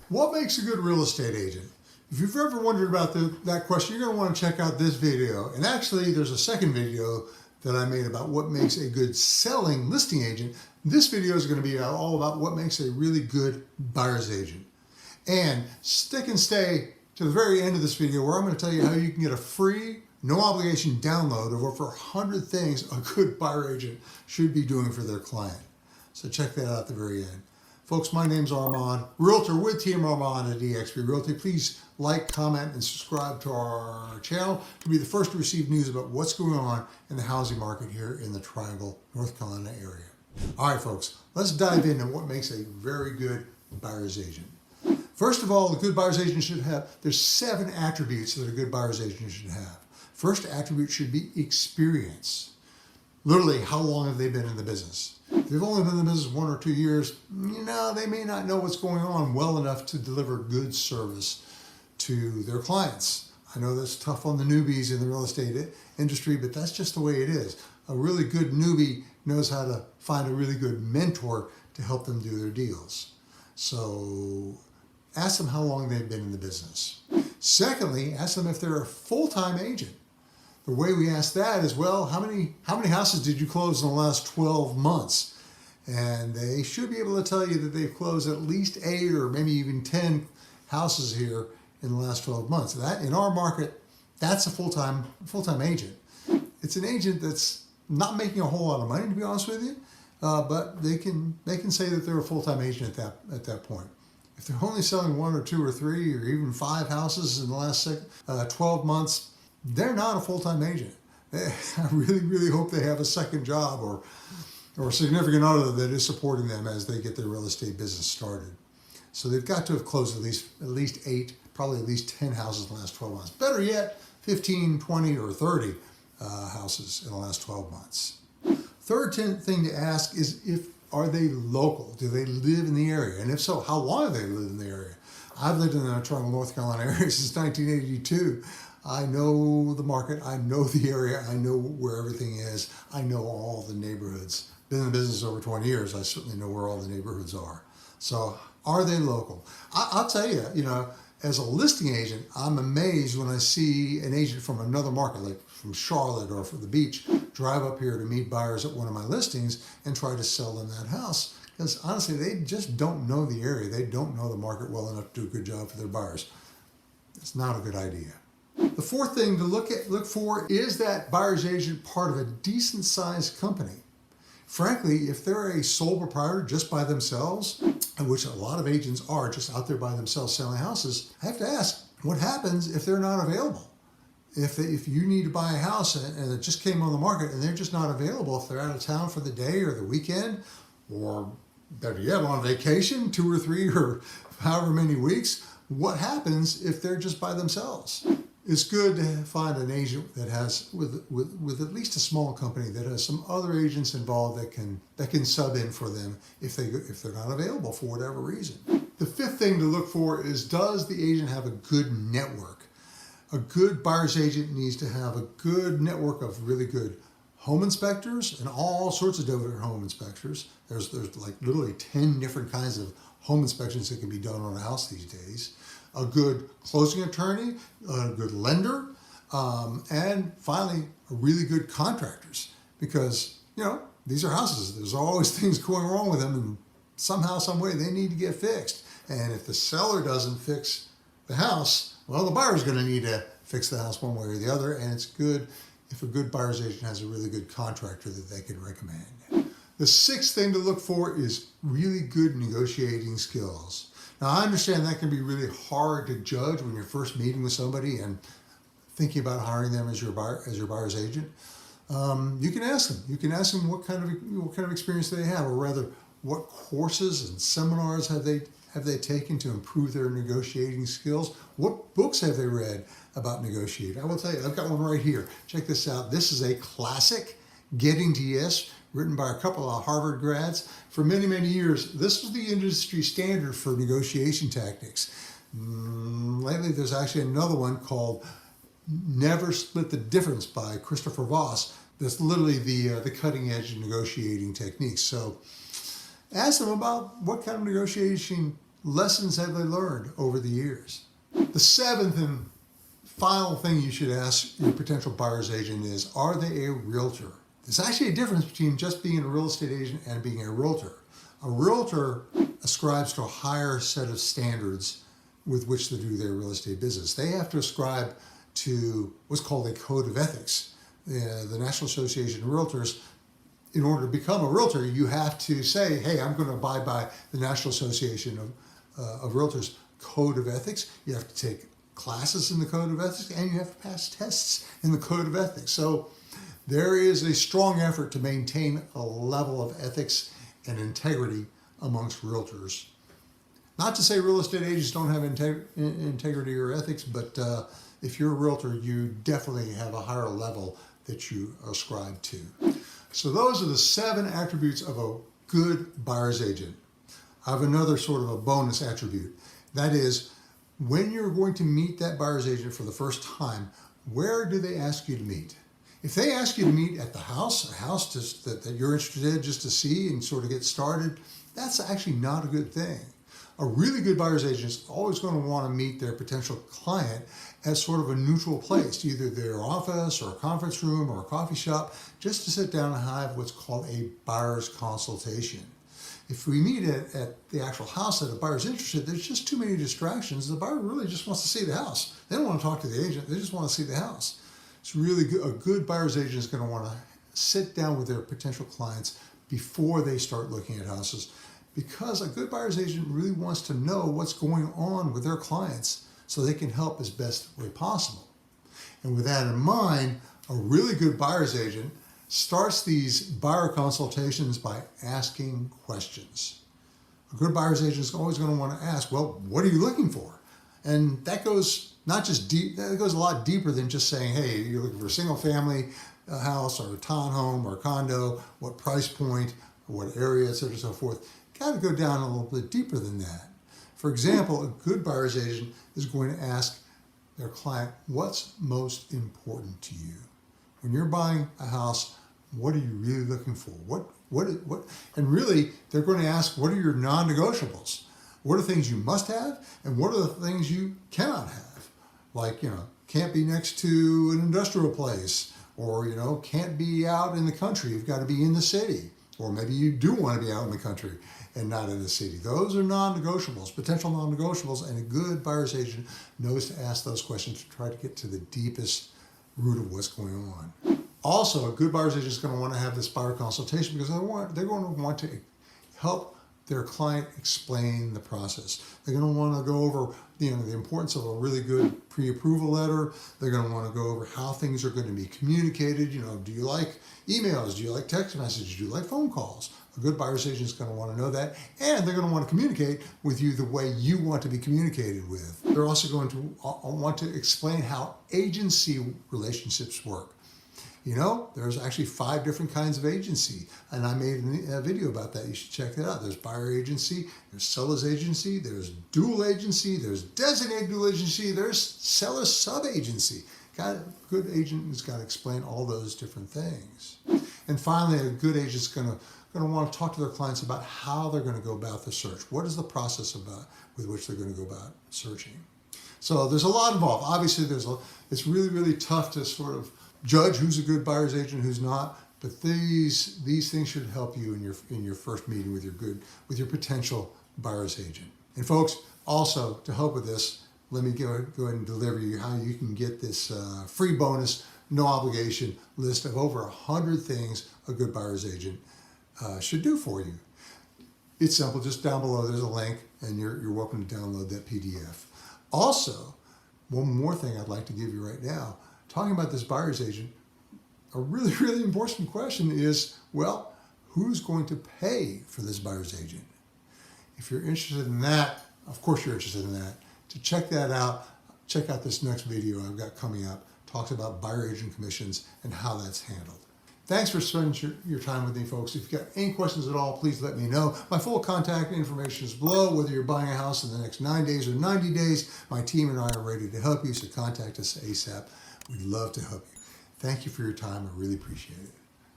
What makes a good real estate agent? If you've ever wondered about that question, you're going to want to check out this video. And actually, there's a second video that I made about what makes a good selling listing agent. This video is going to be all about what makes a really good buyer's agent. And stick and stay to the very end of this video where I'm going to tell you how you can get a free, no obligation download of over 100 things a good buyer agent should be doing for their client. So check that out at the very end. Folks, my name's Armand, realtor with Team Armand EXP Realty. Please like, comment, and subscribe to our channel to be the first to receive news about what's going on in the housing market here in the Triangle, North Carolina area. All right, folks, let's dive into what makes a very good buyer's agent. First of all, a good buyer's agent should have, there's 7 attributes that a good buyer's agent should have. First attribute should be experience. Literally, how long have they been in the business? If they've only been in the business 1 or 2 years, they may not know what's going on well enough to deliver good service to their clients. I know that's tough on the newbies in the real estate industry, but that's just the way it is. A really good newbie knows how to find a really good mentor to help them do their deals. So ask them how long they've been in the business. Secondly, ask them if they're a full-time agent. The way we ask that is, well, how many houses did you close in the last 12 months? And they should be able to tell you that they've closed at least 8 or maybe even 10 houses here in the last 12 months. That, in our market, that's a full-time agent. It's an agent that's not making a whole lot of money, to be honest with you, but they can say that they're a full-time agent at that point. If they're only selling 1 or 2 or 3 or even 5 houses in the last 12 months, they're not a full-time agent. I really hope they have a second job or a significant other that is supporting them as they get their real estate business started. So they've got to have closed at least 8, probably at least 10 houses in the last 12 months. Better yet, 15, 20, or 30 houses in the last 12 months. Third thing to ask is are they local? Do they live in the area? And if so, how long have they lived in the area? I've lived in the Triangle, North Carolina area since 1982. I know the market, I know the area, I know where everything is, I know all the neighborhoods. Been in the business over 20 years, I certainly know where all the neighborhoods are. So, are they local? I'll tell you, as a listing agent, I'm amazed when I see an agent from another market, like from Charlotte or from the beach, drive up here to meet buyers at one of my listings and try to sell them that house. Because honestly, they just don't know the area. They don't know the market well enough to do a good job for their buyers. It's not a good idea. The fourth thing to look for is that buyer's agent part of a decent sized company. Frankly, if they're a sole proprietor just by themselves, which a lot of agents are just out there by themselves selling houses, I have to ask, what happens if they're not available? If you need to buy a house and it just came on the market and they're just not available, if they're out of town for the day or the weekend, or better yet, on vacation, 2 or 3 or however many weeks, what happens if they're just by themselves? It's good to find an agent that has, with at least a small company, that has some other agents involved that can sub in for them if they're not available for whatever reason. The fifth thing to look for is, does the agent have a good network? A good buyer's agent needs to have a good network of really good home inspectors and all sorts of different home inspectors. There's like literally 10 different kinds of home inspections that can be done on a house these days. A good closing attorney, a good lender, and finally, a really good contractors. Because, these are houses. There's always things going wrong with them, and somehow, some way, they need to get fixed. And if the seller doesn't fix the house, well, the buyer's going to need to fix the house one way or the other, and it's good if a good buyer's agent has a really good contractor that they can recommend. The sixth thing to look for is really good negotiating skills. Now, I understand that can be really hard to judge when you're first meeting with somebody and thinking about hiring them as your buyer's agent. You can ask them. You can ask them what kind of experience they have, or rather, what courses and seminars have they taken to improve their negotiating skills? What books have they read about negotiating? I will tell you, I've got one right here. Check this out. This is a classic, Getting to Yes, written by a couple of Harvard grads. For many, many years, this was the industry standard for negotiation tactics. Lately, there's actually another one called Never Split the Difference by Christopher Voss. That's literally the cutting edge of negotiating techniques. So ask them about what kind of negotiation lessons have they learned over the years? The seventh and final thing you should ask your potential buyer's agent is, are they a realtor? There's actually a difference between just being a real estate agent and being a realtor. A realtor ascribes to a higher set of standards with which to do their real estate business. They have to ascribe to what's called a code of ethics. The National Association of Realtors, in order to become a realtor, you have to say, hey, I'm going to abide by the National Association of Realtors code of ethics. You have to take classes in the code of ethics, and you have to pass tests in the code of ethics. So there is a strong effort to maintain a level of ethics and integrity amongst realtors. Not to say real estate agents don't have integrity or ethics, but if you're a realtor, you definitely have a higher level that you ascribe to. So those are the 7 attributes of a good buyer's agent. I have another sort of a bonus attribute. That is, when you're going to meet that buyer's agent for the first time, where do they ask you to meet? If they ask you to meet at the house, a house just that you're interested in just to see and sort of get started, that's actually not a good thing. A really good buyer's agent is always going to want to meet their potential client at sort of a neutral place, either their office or a conference room or a coffee shop, just to sit down and have what's called a buyer's consultation. If we meet at the actual house that a buyer's interested, there's just too many distractions. The buyer really just wants to see the house. They don't want to talk to the agent. They just want to see the house. It's really good. A good buyer's agent is going to want to sit down with their potential clients before they start looking at houses, because a good buyer's agent really wants to know what's going on with their clients so they can help as best way possible. And with that in mind, a really good buyer's agent starts these buyer consultations by asking questions. A good buyer's agent is always going to want to ask, well, what are you looking for? And that goes not just deep, that goes a lot deeper than just saying, hey, you're looking for a single family house or a townhome or a condo, what price point, or what area, et cetera, so forth. Got to go down a little bit deeper than that. For example, a good buyer's agent is going to ask their client, what's most important to you? When you're buying a house, what are you really looking for? And really, they're going to ask, what are your non-negotiables? What are things you must have, and what are the things you cannot have? Like, can't be next to an industrial place, or, can't be out in the country. You've got to be in the city. Or maybe you do want to be out in the country and not in the city. Those are non-negotiables, potential non-negotiables, and a good buyer's agent knows to ask those questions to try to get to the deepest root of what's going on. Also, a good buyer's agent is going to want to have this buyer consultation because they're going to want to help their client explain the process. They're going to want to go over the importance of a really good pre-approval letter. They're going to want to go over how things are going to be communicated. Do you like emails? Do you like text messages? Do you like phone calls? A good buyer's agent is going to want to know that, and they're going to want to communicate with you the way you want to be communicated with. They're also going to want to explain how agency relationships work. There's actually 5 different kinds of agency, and I made a video about that. You should check that out. There's buyer agency, there's seller's agency, there's dual agency, there's designated dual agency, there's seller sub-agency. A good agent has got to explain all those different things. And finally, a good agent is going to want to talk to their clients about how they're going to go about the search. What is the process with which they're going to go about searching? So there's a lot involved. Obviously, it's really, really tough to sort of judge who's a good buyer's agent, who's not. But these things should help you in your first meeting with your potential buyer's agent. And folks, also to help with this, let me go ahead and deliver you how you can get this free bonus, no obligation list of over 100 things a good buyer's agent should do for you. It's simple. Just down below, there's a link, and you're welcome to download that PDF. Also, one more thing I'd like to give you right now, talking about this buyer's agent, a really, really important question is, well, who's going to pay for this buyer's agent? If you're interested in that, of course you're interested in that. To check that out, check out this next video I've got coming up. Talks about buyer agent commissions and how that's handled. Thanks for spending your time with me, folks. If you've got any questions at all, please let me know. My full contact information is below. Whether you're buying a house in the next 9 days or 90 days, my team and I are ready to help you, so contact us ASAP. We'd love to help you. Thank you for your time. I really appreciate it.